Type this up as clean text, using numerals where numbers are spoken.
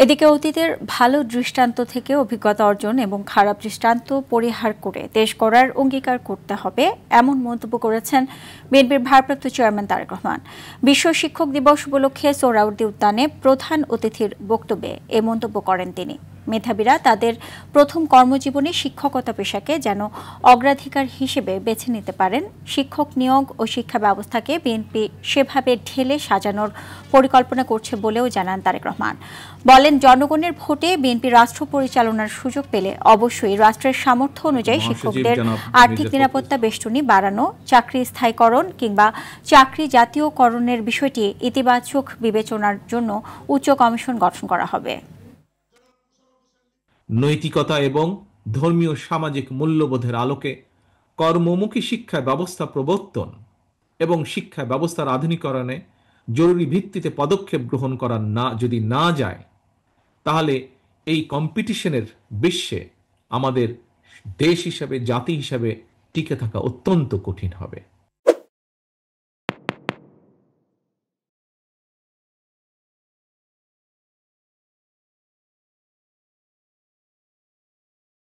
এদিকে অতীতের ভালো দৃষ্টান্ত থেকে অভিজ্ঞতা অর্জন এবং খারাপ দৃষ্টান্ত পরিহার করে দেশ গড়ার অঙ্গীকার করতে হবে, এমন মন্তব্য করেছেন বিএনপির ভারপ্রাপ্ত চেয়ারম্যান তারেক রহমান। বিশ্ব শিক্ষক দিবস উপলক্ষে সোহরাওয়ার্দী উদ্যানে প্রধান অতিথির বক্তব্যে এ মন্তব্য করেন তিনি। মেধাবীরা তাদের প্রথম কর্মজীবনে শিক্ষকতা পেশাকে যেন অগ্রাধিকার হিসেবে বেছে নিতে পারেন, শিক্ষক নিয়োগ ও শিক্ষা ব্যবস্থাকে বিএনপি সেভাবে ঢেলে সাজানোর পরিকল্পনা করছে বলেও জানান তারেক রহমান। বলেন, জনগণের ভোটে বিএনপি রাষ্ট্র পরিচালনার সুযোগ পেলে অবশ্যই রাষ্ট্রের সামর্থ্য অনুযায়ী শিক্ষকদের আর্থিক নিরাপত্তা বেষ্টনী বাড়ানো, চাকরি স্থায়ীকরণ কিংবা চাকরি জাতীয়করণের বিষয়টি ইতিবাচক বিবেচনার জন্য উচ্চ কমিশন গঠন করা হবে। নৈতিকতা এবং ধর্মীয় সামাজিক মূল্যবোধের আলোকে কর্মমুখী শিক্ষা ব্যবস্থা প্রবর্তন এবং শিক্ষা ব্যবস্থার আধুনিকরণে জরুরি ভিত্তিতে পদক্ষেপ গ্রহণ করা যদি না যায়, তাহলে এই কম্পিটিশনের বিশ্বে আমাদের দেশ হিসাবে, জাতি হিসাবে টিকে থাকা অত্যন্ত কঠিন হবে।